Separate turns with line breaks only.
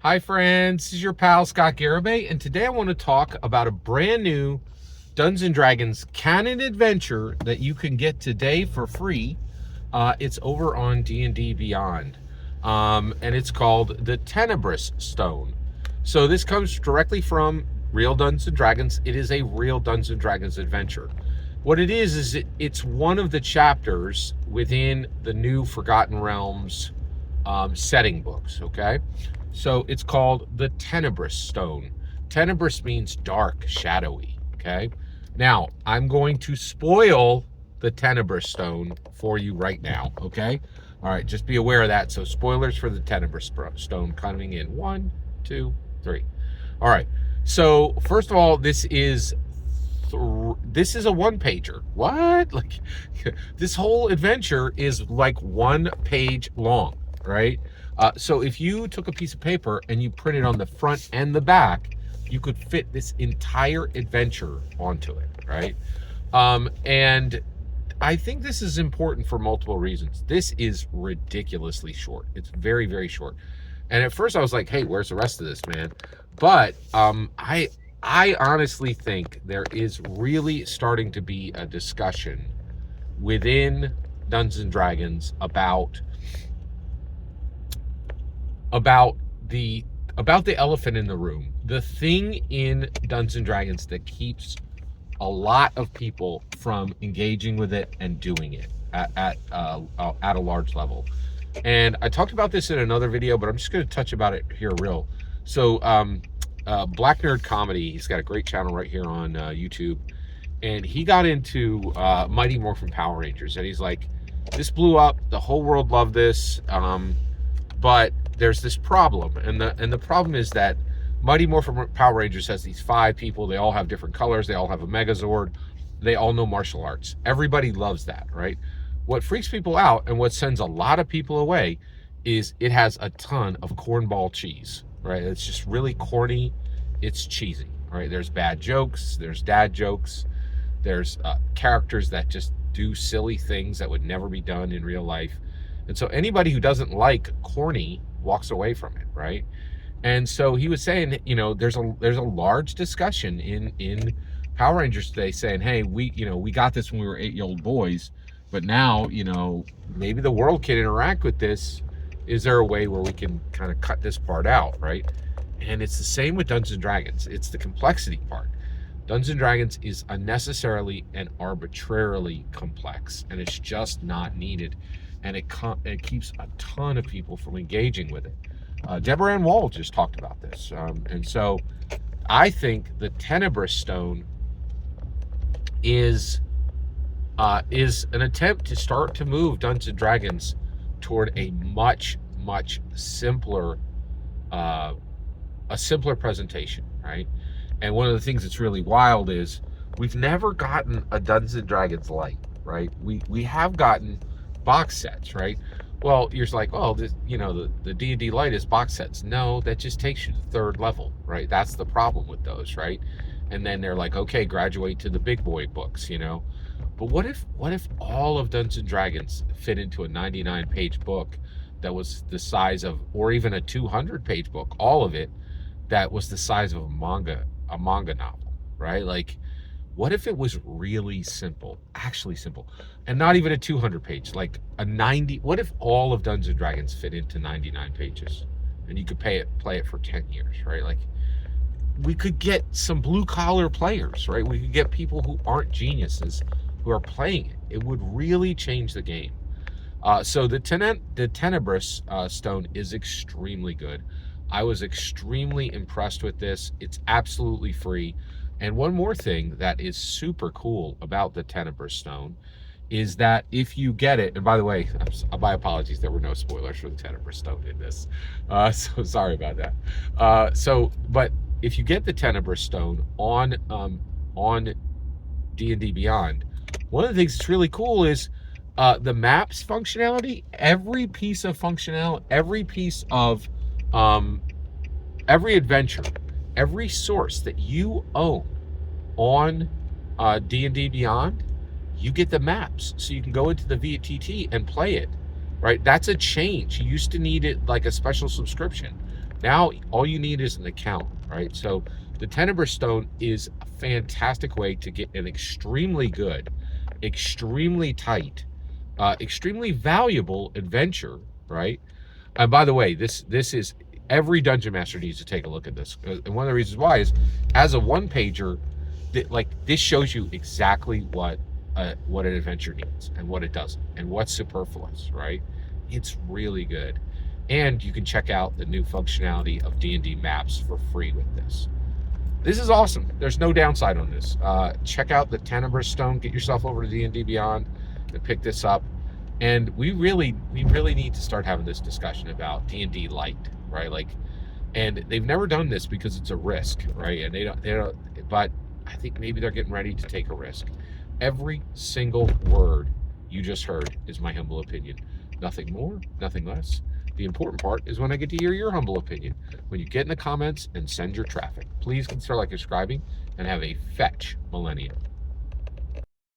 Hi friends, this is your pal Scott Garibay, and today I want to talk about a brand new Dungeons & Dragons canon adventure that you can get today for free. It's over on D&D Beyond, and it's called the Tenebrous Stone. So this comes directly from real Dungeons & Dragons. It is a real Dungeons & Dragons adventure. What it is it's one of the chapters within the new Forgotten Realms setting books, okay? So it's called the Tenebrous Stone. Tenebrous means dark, shadowy, okay? Now, I'm going to spoil the Tenebrous Stone for you right now, okay? All right, just be aware of that. So spoilers for the Tenebrous Stone coming in. 1, 2, 3. All right. So first of all, this is a one-pager. What? Like, this whole adventure is like 1 page long, right? So if you took a piece of paper and you printed on the front and the back, you could fit this entire adventure onto it, right? And I think this is important for multiple reasons. This is ridiculously short. It's very, very short. And at first I was like, hey, where's the rest of this, man? But I honestly think there is really starting to be a discussion within Dungeons and Dragons about the elephant in the room. The thing in Dungeons and Dragons that keeps a lot of people from engaging with it and doing it at a large level. And I talked about this in another video, but I'm just going to touch about it here real. So Black Nerd Comedy, he's got a great channel right here on YouTube, and he got into Mighty Morphin Power Rangers, and he's like, this blew up, the whole world loved this, but there's this problem, and the problem is that Mighty Morphin Power Rangers has these 5 people. They all have different colors. They all have a Megazord. They all know martial arts. Everybody loves that, right? What freaks people out and what sends a lot of people away is it has a ton of cornball cheese, right? It's just really corny. It's cheesy, right? There's bad jokes. There's dad jokes. There's characters that just do silly things that would never be done in real life. And so anybody who doesn't like corny walks away from it, right? And so he was saying, you know, there's a large discussion in Power Rangers today saying, hey, we got this when we were 8-year-old boys, but now, you know, maybe the world can interact with this. Is there a way where we can kind of cut this part out, right? And it's the same with Dungeons and Dragons. It's the complexity part. Dungeons and Dragons is unnecessarily and arbitrarily complex, and it's just not needed. And it keeps a ton of people from engaging with it. Deborah Ann Wall just talked about this. And so I think the Tenebrous Stone is an attempt to start to move Dungeons & Dragons toward a much simpler, a simpler presentation, right? And one of the things that's really wild is we've never gotten a Dungeons & Dragons light, right? We have gotten box sets, right? Well, you're like, oh, this, you know, the D&D Lite is box sets. No, that just takes you to 3rd level, right? That's the problem with those, right? And then they're like, okay, graduate to the big boy books, you know? But what if all of Dungeons & Dragons fit into a 99-page book that was the size of, or even a 200-page book, all of it, that was the size of a manga novel, right? Like, what if it was really simple, actually simple, and not even a 200-page, like a 90? What if all of Dungeons & Dragons fit into 99 pages, and you could play it for 10 years, right? Like, we could get some blue-collar players, right? We could get people who aren't geniuses who are playing it. It would really change the game. So the Tenebrous Stone is extremely good. I was extremely impressed with this. It's absolutely free. And one more thing that is super cool about the Tenebrous Stone is that if you get it, and by the way, my apologies, there were no spoilers for the Tenebrous Stone in this, so sorry about that. But if you get the Tenebrous Stone on D&D Beyond, one of the things that's really cool is the maps functionality. Every piece of functionality, every piece of every adventure, every source that you own on D&D Beyond, you get the maps, so you can go into the VTT and play it, right? That's a change. You used to need it like a special subscription. Now all you need is an account, right? So the Tenebrous stone is a fantastic way to get an extremely good, extremely tight, extremely valuable adventure, right? And by the way, this is, every dungeon master needs to take a look at this. And one of the reasons why is, as a one pager, like this shows you exactly what an adventure needs and what it doesn't and what's superfluous, right? It's really good. And you can check out the new functionality of D&D maps for free with this. This is awesome. There's no downside on this. Check out the Tenebrous stone. Get yourself over to D&D Beyond and pick this up. And we really need to start having this discussion about D&D Light, right? Like, and they've never done this because it's a risk, right? And they don't. But I think maybe they're getting ready to take a risk. Every single word you just heard is my humble opinion. Nothing more, nothing less. The important part is when I get to hear your humble opinion. When you get in the comments and send your traffic. Please consider like subscribing and have a fetch millennium.